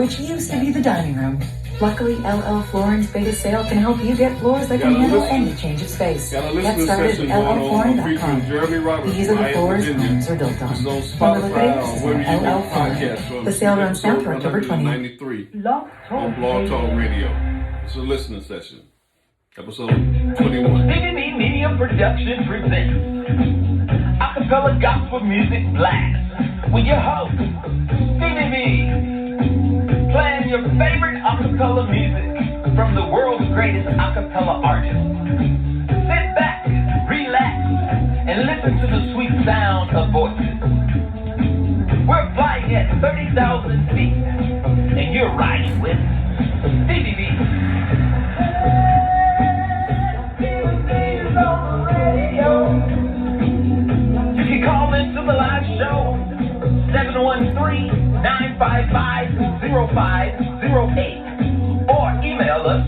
which used to be the dining room. Luckily, LL Flooring's biggest sale can help you get floors that can handle any change of space. Get started at LLflooring.com. These are the floors homes are built on. From the liquidators to LL Flooring. The sale runs down to October 20th. On Blog Talk Radio. It's a listening session. Episode 21. CBB Media Production presents Acapella Gospel Music Blast with your host, CBB. Playing your favorite acapella music from the world's greatest acapella artists. Sit back, relax, and listen to the sweet sound of voices. We're flying at 30,000 feet, and you're riding with CBB. You can call into the live show 713-955-0508 or email us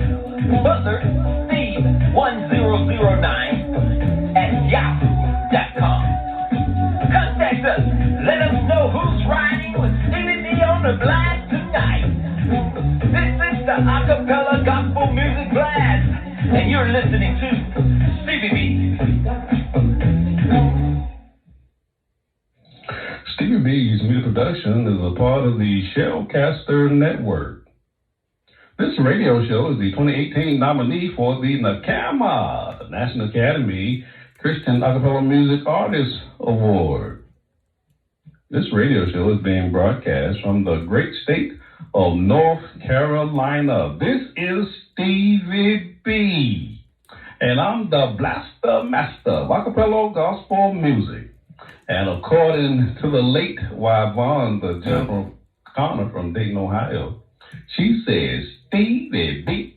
butlersteve1009@yahoo.com. Contact us. Let us know who's riding with CBB on the blast tonight. This is the Acapella Gospel Music Blast, and you're listening to CBB. Stevie B's Media Production is a part of the Shellcaster Network. This radio show is the 2018 nominee for the NACAMA, the National Academy Christian Acapella Music Artist Award. This radio show is being broadcast from the great state of North Carolina. This is Stevie B, and I'm the Blaster Master of Acapella Gospel Music. And according to the late Yvonne, the General Connor from Dayton, Ohio, she says Stevie B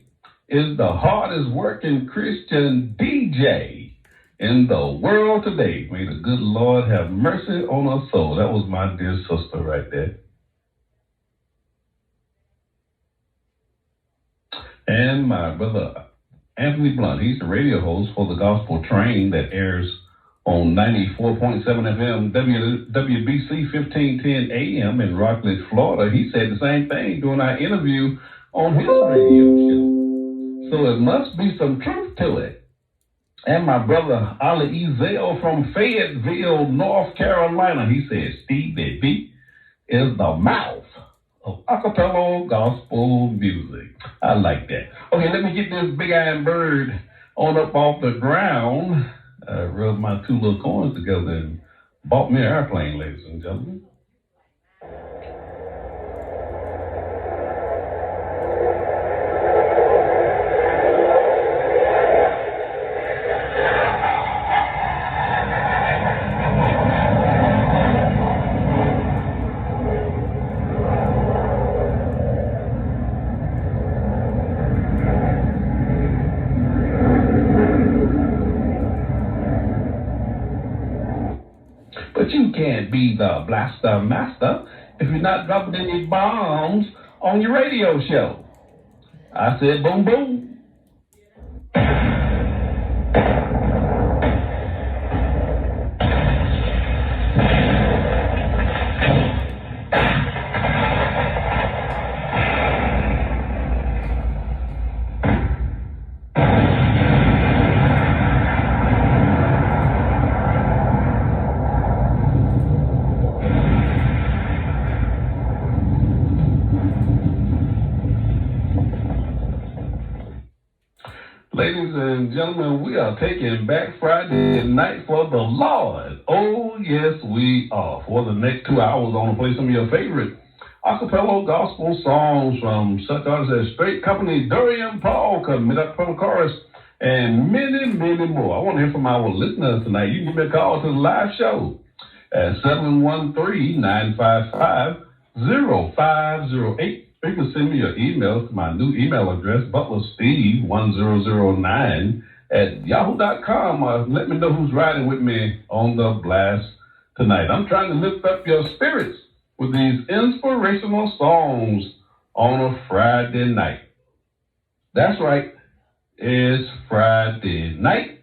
is the hardest working Christian DJ in the world today. May the good Lord have mercy on her soul. That was my dear sister right there. And my brother Anthony Blunt, he's the radio host for the Gospel Train that airs on 94.7 FM WBC 1510 AM in Rockledge, Florida. He said the same thing during our interview on his radio show. So it must be some truth to it. And my brother Ali Ezel from Fayetteville, North Carolina, he said Stevie B is the mouth of acapella gospel music. I like that. Okay, let me get this big iron bird on up off the ground. I rubbed my two little coins together and bought me an airplane, ladies and gentlemen. But you can't be the Blaster Master if you're not dropping any bombs on your radio show. I said boom, boom. Ladies and gentlemen, we are taking back Friday night for the Lord. Oh, yes, we are. For the next 2 hours, I want to play some of your favorite acapella gospel songs from such artists as Straight Company, Durian Paul, Mid-Up from Chorus, and many, many more. I want to hear from our listeners tonight. You can give me a call to the live show at 713-955-0508. You can send me your emails to my new email address, butlersteve1009@yahoo.com. Let me know who's riding with me on the blast tonight. I'm trying to lift up your spirits with these inspirational songs on a Friday night. That's right, it's Friday night,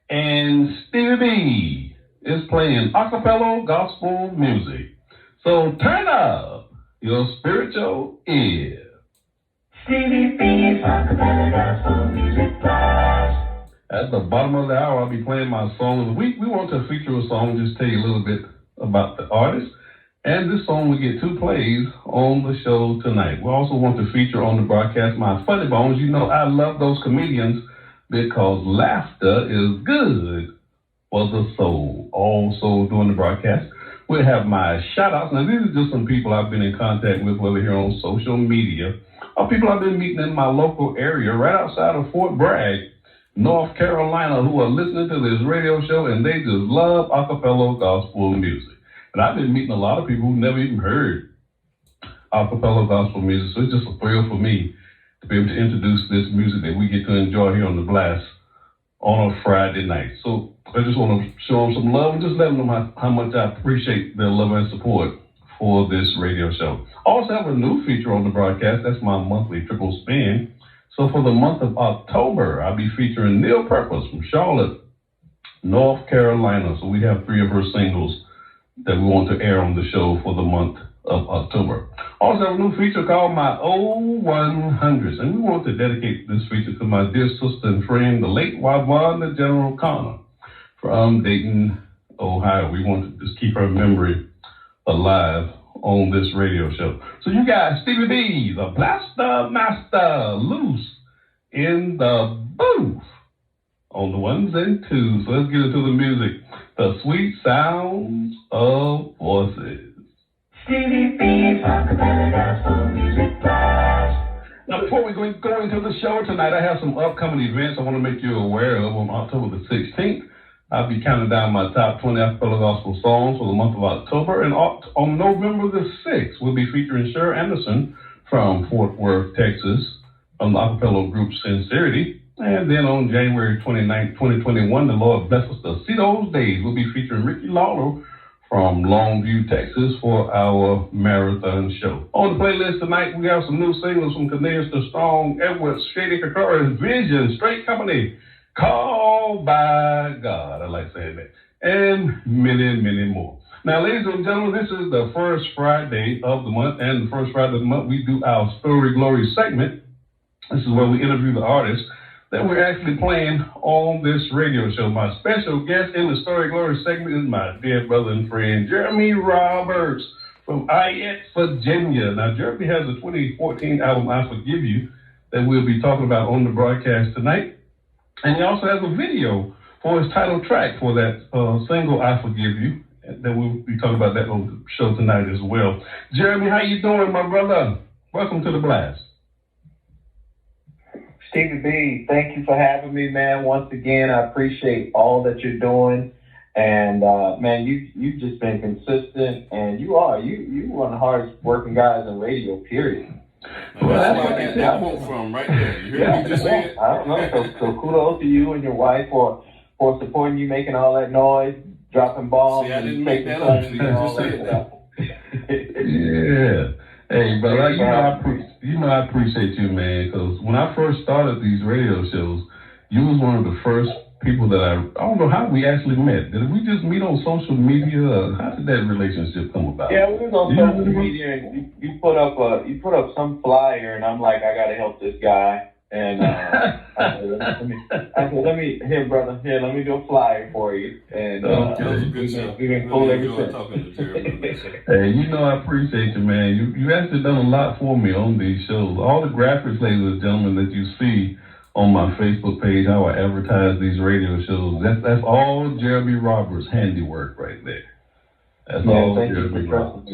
and Stevie B is playing acapella gospel music. So turn up your spiritual ear. Stevie B's Acapella Gospel Music Blast. At the bottom of the hour, I'll be playing my song of the week. We want to feature a song, just tell you a little bit about the artist. And this song will get 2 plays on the show tonight. We also want to feature on the broadcast my funny bones. You know, I love those comedians because laughter is good for the soul. Also, during the broadcast, we'll have my shout-outs. Now, these are just some people I've been in contact with, whether here on social media or people I've been meeting in my local area right outside of Fort Bragg, North Carolina, who are listening to this radio show, and they just love acapella gospel music. And I've been meeting a lot of people who never even heard acapella gospel music, so it's just a thrill for me to be able to introduce this music that we get to enjoy here on The Blast on a Friday night. So I just want to show them some love and just let them know how much I appreciate their love and support for this radio show. I also have a new feature on the broadcast. That's my monthly triple spin. So for the month of October, I'll be featuring Neil Purpose from Charlotte, North Carolina. So we have 3 of her singles that we want to air on the show for the month of October. Also have a new feature called My O100s, and we want to dedicate this feature to my dear sister and friend, the late Wawanda General Connor from Dayton, Ohio. We want to just keep her memory alive on this radio show. So you guys, Stevie B, the Blaster Master, loose in the booth on the 1s and 2s. So let's get into the music. The sweet sounds of voices. Stevie B's Acapella Gospel Music Blast. Now, before we go into the show tonight, I have some upcoming events I want to make you aware of. On October the 16th, I'll be counting down my top 20 acapella gospel songs for the month of October. And on November the 6th, we'll be featuring Cher Anderson from Fort Worth, Texas, from the acapella group Sincerity. And then on January 29th, 2021, the Lord bless us to see those days. We'll be featuring Ricky Lawler from Longview, Texas for our marathon show. On the playlist tonight, we have some new singles from Cornelius the Strong, Edward Shady Kakura's Vision, Straight Company, Called by God. I like saying that. And many, many more. Now, ladies and gentlemen, this is the first Friday of the month, and the first Friday of the month, we do our Story Glory segment. This is where we interview the artists that we're actually playing on this radio show. My special guest in the Story Glory segment is my dear brother and friend, Jeremy Roberts from Ayette, Virginia. Now, Jeremy has a 2014 album, I Forgive You, that we'll be talking about on the broadcast tonight. And he also has a video for his title track for that single, I Forgive You, that we'll be talking about that on the show tonight as well. Jeremy, how you doing, my brother? Welcome to The Blast. Stevie B, thank you for having me, man. Once again, I appreciate all that you're doing. And, man, you've just been consistent, and you're one of the hardest working guys in radio, period. Well, that's where I get that quote from right there. You hear me just say it? I don't know. So kudos to you and your wife for supporting you, making all that noise, dropping bombs. See, I didn't make that up. See, just say it. Yeah. Hey, brother, you know I appreciate you, man, because when I first started these radio shows, you was one of the first people that I don't know how we actually met. Did we just meet on social media? How did that relationship come about? Yeah, we was on social media, and you put up some flyer, and I'm like, I gotta help this guy. And I said, let me do a flyer for you. And we've been cool ever since. Hey, you know I appreciate you, man. You actually done a lot for me on these shows. All the graphics, ladies and gentlemen, that you see on my Facebook page, how I advertise these radio shows, that's all Jeremy Roberts' handiwork right there. That's all Jeremy Roberts.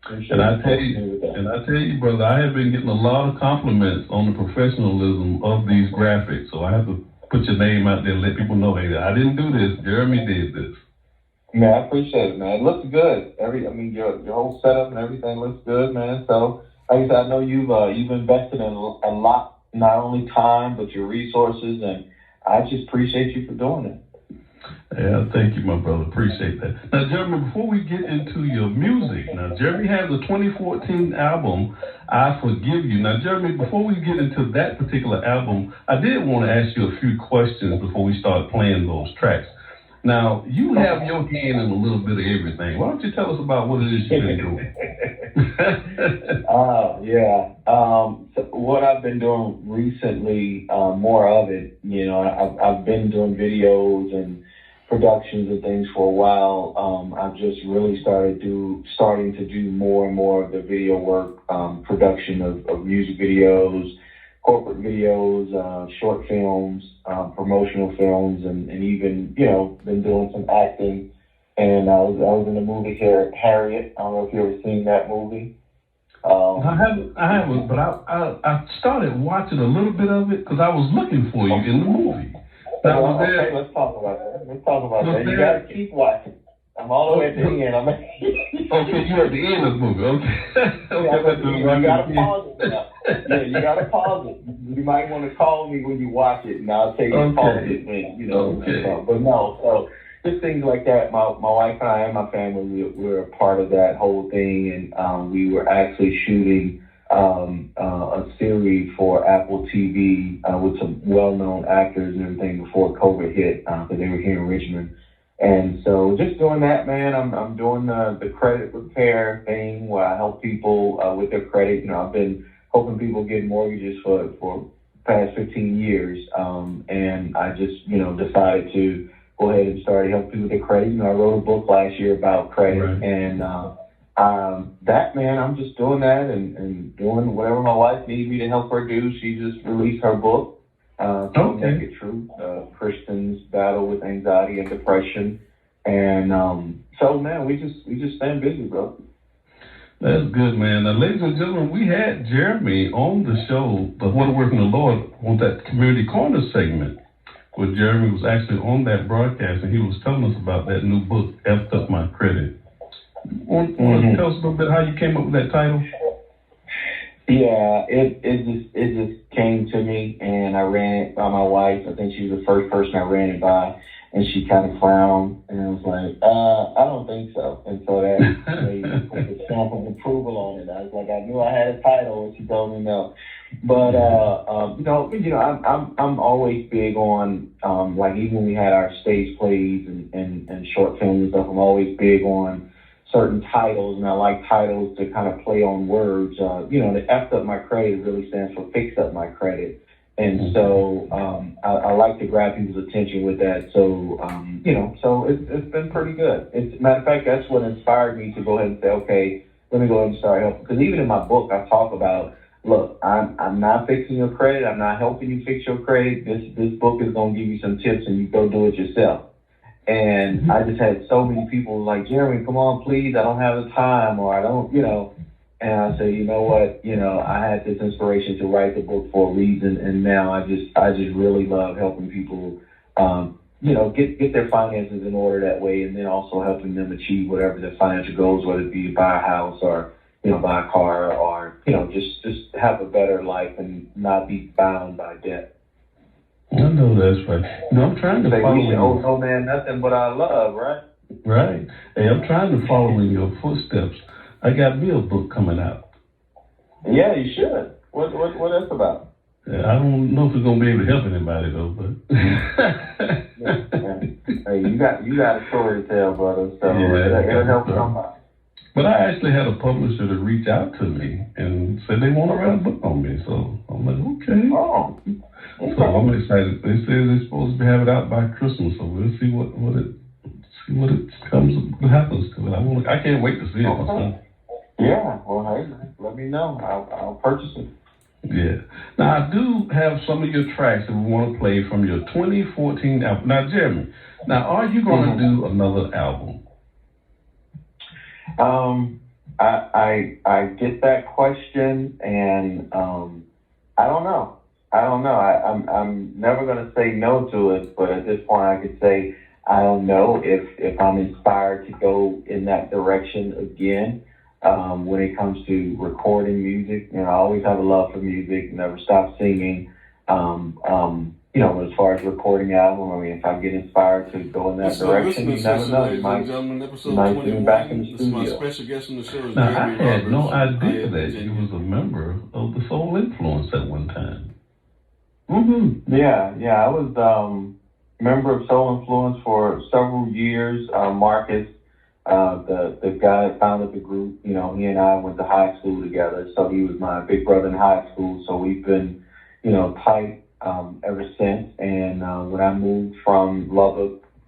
And I tell you, brother, I have been getting a lot of compliments on the professionalism of these graphics. So I have to put your name out there and let people know, hey, I didn't do this. Jeremy did this. Man, I appreciate it, man. It looks good. Your whole setup and everything looks good, man. So, like I said, I know you've invested in a lot, not only time but your resources, and I just appreciate you for doing it. Yeah, thank you, my brother. Appreciate that. Now, Jeremy, before we get into your music, Jeremy has a 2014 album, I Forgive You. Now, Jeremy, before we get into that particular album, I did want to ask you a few questions before we start playing those tracks. Now, you have your hand in a little bit of everything. Why don't you tell us about what it is you've been doing? Yeah. So what I've been doing recently, more of it, I've been doing videos and productions and things for a while. I've just really starting to do more and more of the video work, production of music videos, corporate videos, short films, promotional films, and even, been doing some acting. And I was in the movie here, Harriet. I don't know if you ever seen that movie. I haven't, but I started watching a little bit of it because I was looking for you in the movie. Okay, let's talk about that. You gotta keep watching. I'm all the way at the end. Okay, you're at the end of the movie. Okay. You gotta pause it now. Yeah, you gotta pause it. You might want to call me when you watch it, and I'll tell you to pause it when, Okay. But no, so just things like that. My wife and I and my family, we're a part of that whole thing, and we were actually shooting a series for Apple TV with some well-known actors and everything before COVID hit, because they were here in Richmond. And so just doing that, man. I'm doing the credit repair thing where I help people with their credit. I've been helping people get mortgages for the past 15 years, and I just decided to go ahead and start helping people with their credit. I wrote a book last year about credit, right. And that, man, I'm just doing that and doing whatever my wife needs me to help her do. She just released her book, To Make It True, Christians Battle with Anxiety and Depression. And so, man, we just staying busy, bro. That's good, man. Now, ladies and gentlemen, we had Jeremy on the show, the Wonder Working the Lord, on that Community Corner segment, where Jeremy was actually on that broadcast, and he was telling us about that new book, F'd Up My Credit. Want to tell us a little bit how you came up with that title? Yeah, it just came to me, and I ran it by my wife. I think she was the first person I ran it by, and she kind of frowned, and I was like, I don't think so. And so that made me put the stamp of approval on it. I was like, I knew I had a title, and she told me no. But I'm always big on like even when we had our stage plays and short films and stuff. I'm always big on certain titles, and I like titles to kind of play on words. The F'd Up My Credit really stands for Fix Up My Credit. And so I like to grab people's attention with that. So, so it's been pretty good. Matter of fact, that's what inspired me to go ahead and say, okay, let me go ahead and start helping. Because even in my book, I talk about, look, I'm not fixing your credit. I'm not helping you fix your credit. This book is going to give you some tips, and you go do it yourself. And I just had so many people like, Jeremy, come on, please. I don't have the time, or I don't, And I said, you know what? I had this inspiration to write the book for a reason, and now I just really love helping people, get their finances in order that way, and then also helping them achieve whatever their financial goals, whether it be to buy a house or buy a car, or just have a better life and not be bound by debt. I know that's right. I'm trying to follow you. Oh, no, man, nothing but our love, right? Right. Hey, I'm trying to follow in your footsteps. I got me a book coming out. Yeah, you should. What that's about? I don't know if it's gonna be able to help anybody though, but Hey, you got a story to tell, brother. So it'll help somebody. But I actually had a publisher to reach out to me and said they want to write a book on me. So I'm like, okay. Oh. Okay. So I'm excited. They say they're supposed to have it out by Christmas, so we'll see what happens to it. I can't wait to see it myself. Yeah, well, hey, let me know. I'll purchase it. Yeah. Now, I do have some of your tracks that we want to play from your 2014 album. Now, Jeremy, are you going to do another album? I get that question, and I don't know. I'm never going to say no to it, but at this point, I could say I don't know if I'm inspired to go in that direction again. When it comes to recording music, I always have a love for music, never stop singing. As far as recording album, if I get inspired to go in that direction, you never know. You might be back in the studio. My special guest on the show is now, Jeremy I had Roberts. no idea that you was a member of the Soul Influence at one time. Yeah, I was member of Soul Influence for several years. Marcus The guy that founded the group, he and I went to high school together, so he was my big brother in high school, so we've been, tight ever since. And when I moved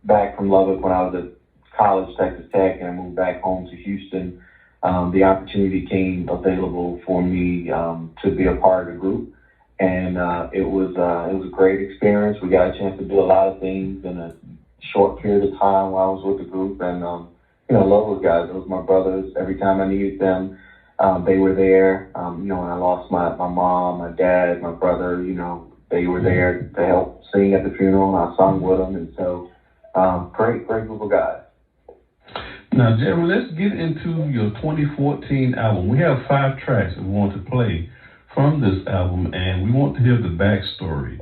back from Lubbock when I was at college, Texas Tech, and I moved back home to Houston, the opportunity came available for me to be a part of the group. And it was a great experience. We got a chance to do a lot of things in a short period of time while I was with the group. And, I love those guys. Those were my brothers. Every time I needed them, they were there. When I lost my mom, my dad, my brother, they were there to help sing at the funeral, and I sung with them. And so, great group of guys. Now, Jeremy, let's get into your 2014 album. We have 5 tracks that we want to play from this album, and we want to hear the backstory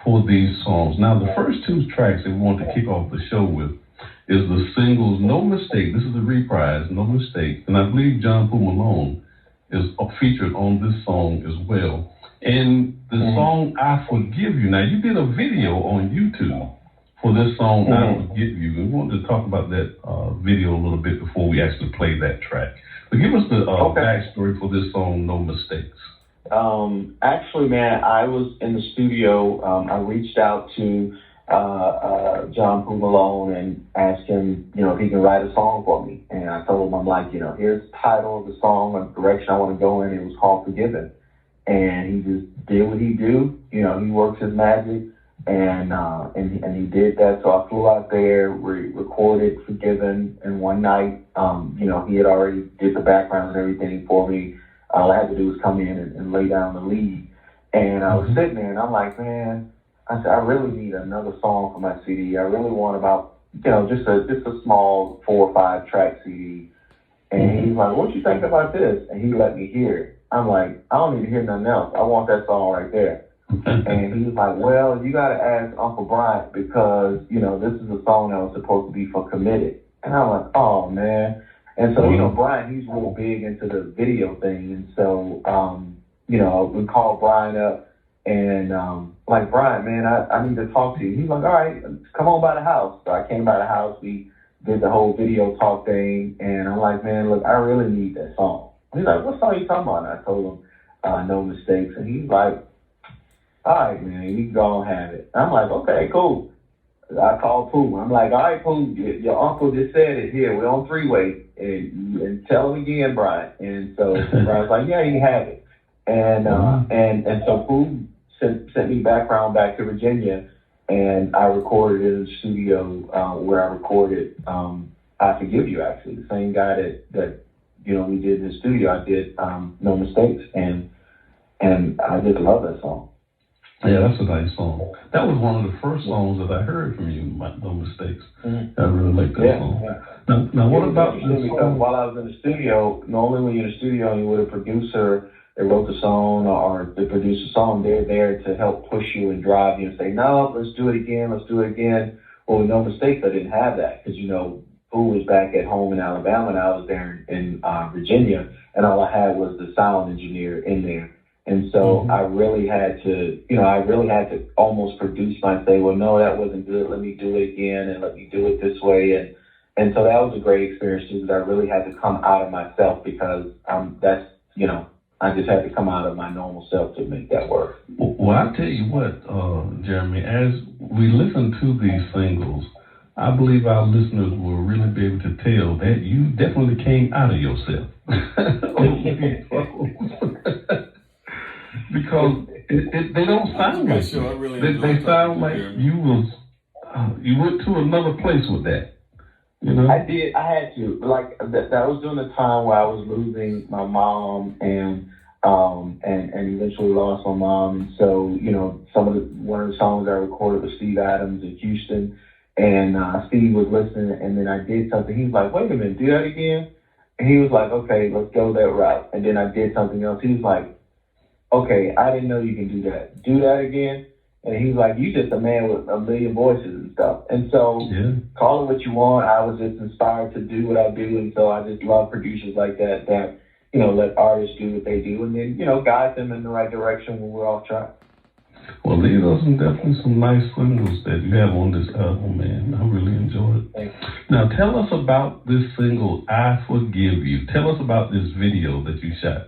for these songs. Now, the first 2 tracks that we want to kick off the show with is the singles No Mistake. This is a reprise, No Mistake. And I believe John Paul Malone is featured on this song as well. And the song I Forgive You. Now, you did a video on YouTube for this song, I Forgive You. And we wanted to talk about that video a little bit before we actually play that track. But give us the backstory for this song, No Mistakes. Actually, man, I was in the studio. I reached out to John Paul Malone and asked him, if he can write a song for me. And I told him, I'm like, here's the title of the song, the direction I want to go in. It was called Forgiven. And he just did what he do. He works his magic, and he did that. So I flew out there, recorded Forgiven in one night. He had already did the background and everything for me. All I had to do was come in and lay down the lead. And I was sitting there, and I'm like, man, I said, I really need another song for my CD. I really want about, just a small 4 or 5 track CD. And he's like, what you think about this? And he let me hear it. I'm like, I don't need to hear nothing else. I want that song right there. And he was like, well, you got to ask Uncle Bryant because, this is a song that was supposed to be for Committed. And I'm like, oh, man. And so, Brian, he's real big into the video thing. And so, we called Brian up and, like, Brian, man, I need to talk to you. He's like, all right, come on by the house. So I came by the house. We did the whole video talk thing. And I'm like, man, look, I really need that song. He's like, what song are you talking about? And I told him, No Mistakes. And he's like, all right, man, you can go and have it. And I'm like, okay, cool. I called Pooh. I'm like, all right, Pooh, your uncle just said it. Here, we're on 3-way. And tell him again, Brian. And so Brian's like, yeah, you can have it. And so Pooh sent me back to Virginia, and I recorded it in the studio where I recorded I Forgive You, actually. The same guy that we did in the studio. I did No Mistakes, and I just love that song. Yeah, that's a nice song. That was one of the first songs that I heard from you, No Mistakes. I really like that song. Yeah. Now what about this song? While I was in the studio, normally when you're in the studio and you're with a producer that wrote the song or they produce a song, they're there to help push you and drive you and say, no, let's do it again. Well, with No Mistakes, I didn't have that because, Pooh was back at home in Alabama and I was there in Virginia, and all I had was the sound engineer in there. And so I really had to, almost produce myself, say, well, no, that wasn't good. Let me do it again and let me do it this way. And so that was a great experience too, because I really had to come out of myself because I just had to come out of my normal self to make that work. Well, I tell you what, Jeremy, as we listen to these singles, I believe our listeners will really be able to tell that you definitely came out of yourself. Because they don't sound like you. They sound like you went to another place with that. I did. I had to. Like that was during the time where I was losing my mom and eventually lost my mom. And so one of the songs I recorded with Steve Adams in Houston, and Steve was listening, and then I did something. He was like, "Wait a minute, do that again." And he was like, "Okay, let's go that route." And then I did something else. He was like, okay, I didn't know you can do that. Do that again. And he's like, you just a man with a million voices and stuff. And so call it what you want. I was just inspired to do what I do. And so I just love producers like that, let artists do what they do and then, guide them in the right direction when we're off track. Well, these are definitely some nice singles that you have on this album, man. I really enjoyed it. Thank you. Now, tell us about this single, I Forgive You. Tell us about this video that you shot.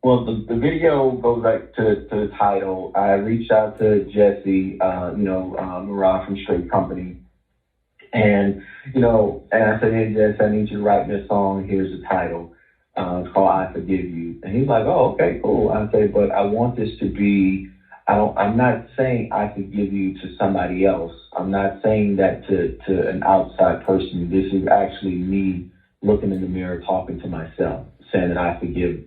Well, the video goes back to the title. I reached out to Jesse, Murad from Straight Company. And I said, hey, Jesse, I need you to write me a song. Here's the title. It's called I Forgive You. And he's like, oh, okay, cool. I say, but I want this to be, I'm not saying I forgive you to somebody else. I'm not saying that to an outside person. This is actually me looking in the mirror, talking to myself, saying that I forgive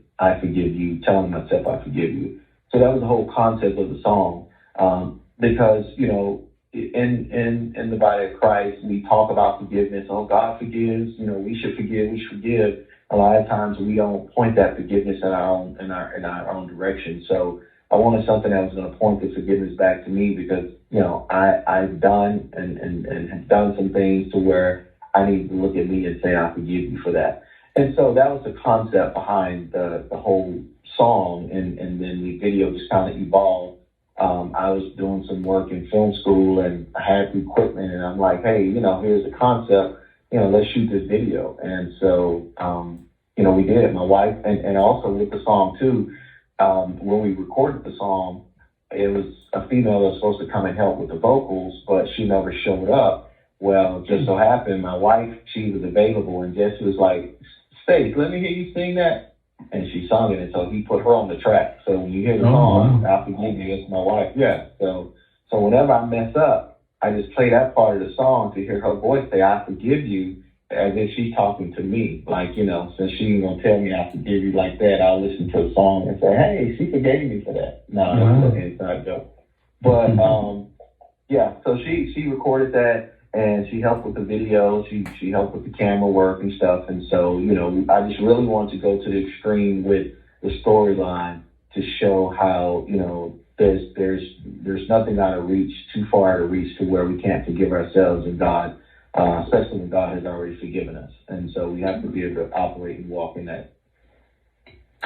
you, telling myself I forgive you. So that was the whole concept of the song. Because, in the body of Christ, we talk about forgiveness. Oh, God forgives, we should forgive. A lot of times we don't point that forgiveness in our own direction. So I wanted something that was going to point the forgiveness back to me because, I've done and have done some things to where I need to look at me and say, I forgive you for that. And so that was the concept behind the whole song. And then the video just kind of evolved. I was doing some work in film school and I had the equipment and I'm like, hey, here's the concept. Let's shoot this video. And so, we did. My wife, and also with the song too, when we recorded the song, it was a female that was supposed to come and help with the vocals, but she never showed up. Well, just so happened, my wife, she was available, and Jesse was like, Stace, let me hear you sing that. And she sung it, and so he put her on the track. So when you hear the song, I Forgive You, it's my wife. Yeah. So whenever I mess up, I just play that part of the song to hear her voice say, I forgive you, as if she's talking to me. Like, since she ain't gonna tell me I forgive you like that, I'll listen to the song and say, hey, she forgave me for that. No, that's an inside joke. But, so she recorded that and she helped with the video. She helped with the camera work and stuff. And so, I just really wanted to go to the extreme with the storyline to show how, there's nothing too far out of reach to where we can't forgive ourselves and God, especially when God has already forgiven us. And so we have to be able to operate and walk in that.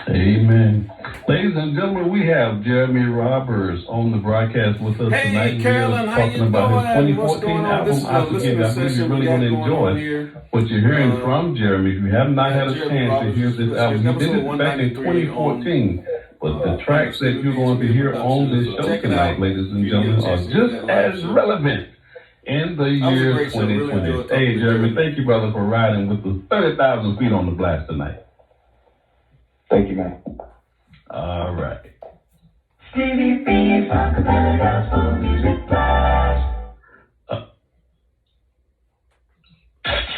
Amen. Ladies and gentlemen, we have Jeremy Roberts on the broadcast with us tonight. Carolyn, we're talking about his 2014 album, I Forgive You. I believe you're really going to enjoy what you're hearing from Jeremy. If you have not had a chance to hear this album, he did it back in 2014. But the tracks that you're going to hear on this show tonight, ladies and gentlemen, are just as relevant in the year 2020. Hey, Jeremy, thank you, brother, for riding with the 30,000 feet on the blast tonight. Thank you, man. All right. Stevie B's Acapella Gospel Music Blast.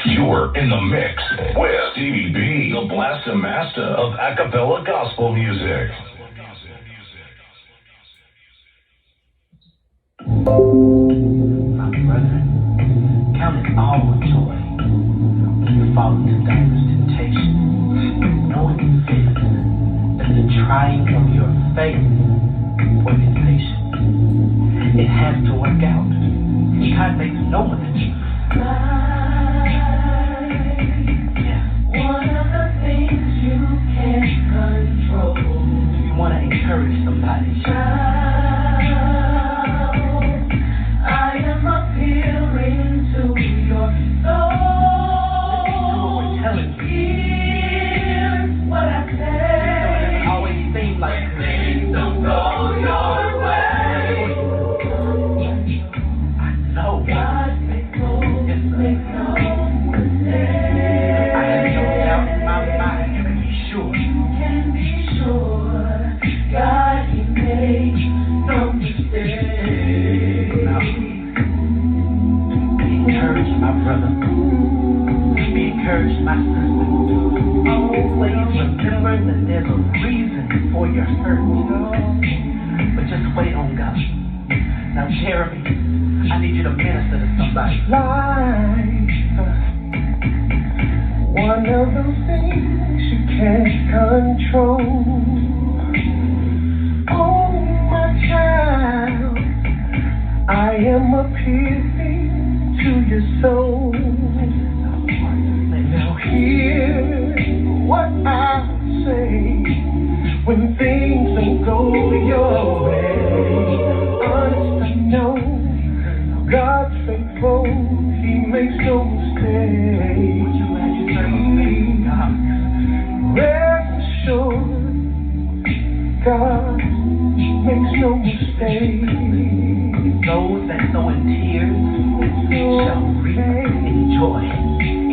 You're in the mix with Stevie B, the blaster master of acapella gospel music. My brethren, count it all joy when you fall into diverse temptations, knowing that the trying of your faith worketh patience. It has to work out. God makes no one the truth. One of the things you can't control. You want to encourage somebody. I am appealing to your soul. Here's what I say. It always seems like things don't go your way. I know. God makes no mistakes. I have no doubt in my mind. You can be sure. You can be sure. God, He makes no mistakes. Now, be encouraged, my brother. Be encouraged, my sister. Always remember that there's a reason for your hurt. But just wait on God. Now, Jeremy, I need you to minister to somebody. One of those things you can't control. Oh, my child, I am appealing to your soul. Now hear what I say. when things don't go your way. Honest, I know God's faithful, He makes no mistake. Rest assured, God makes no mistake. Those that sow in tears shall reap in joy.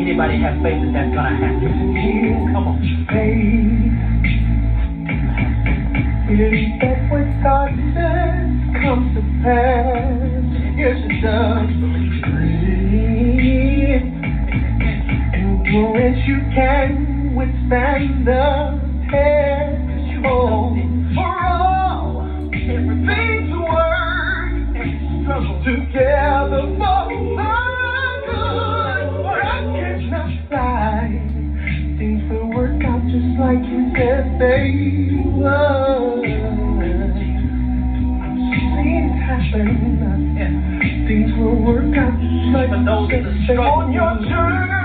Anybody have faith that that's gonna happen? Come on. Faith. Believe that what God says comes to pass. Yes, it does. Believe. Endurance, you can withstand the test. Oh, for all, everything's work together for my good. But I cannot fight. Things will work out just like you said they would. I've seen it happen. Things will work out just like you said they would. On your journey,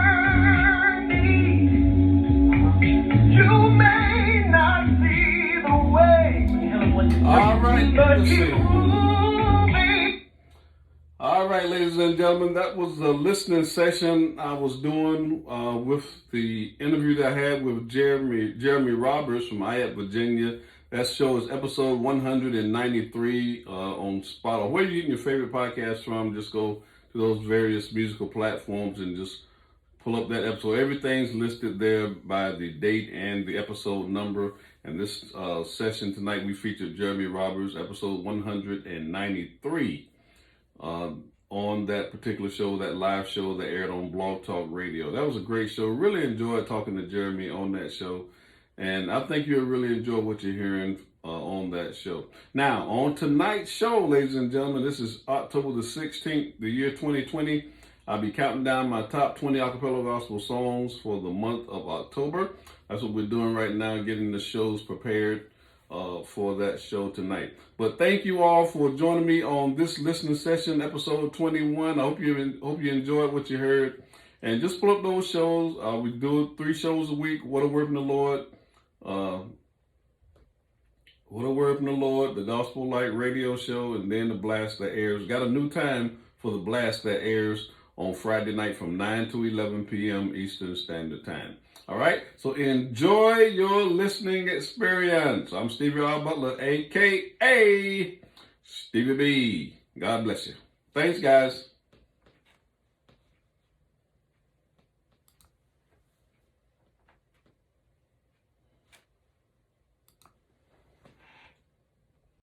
you may not see the way. All right, But let's keep see. moving. All right, ladies and gentlemen, that was the listening session I was doing with the interview that I had with Jeremy Roberts from IAP, Virginia. That show is episode 193 on Spotify. Where are you getting your favorite podcast from? Just go to those various musical platforms and just pull up that episode. Everything's listed there by the date and the episode number. And this session tonight, we featured Jeremy Roberts, episode 193. On that particular show, that live show that aired on Blog Talk Radio. That was a great show. Really enjoyed talking to Jeremy on that show. And I think you'll really enjoy what you're hearing on that show. Now, on tonight's show, ladies and gentlemen, this is October the 16th, the year 2020. I'll be counting down my top 20 acapella gospel songs for the month of October. That's what we're doing right now, getting the shows prepared for that show tonight. But thank you all for joining me on this listening session, episode 21. I hope you enjoyed what you heard. And just pull up those shows. We do 3 shows a week. What a Word from the Lord. What a Word from the Lord, the Gospel Light Radio Show, and then the Blast That Airs. Got a new time for the Blast That Airs on Friday night from 9 to 11 p.m. Eastern Standard Time. All right, so enjoy your listening experience. I'm Stevie R. Butler, a.k.a. Stevie B. God bless you. Thanks, guys.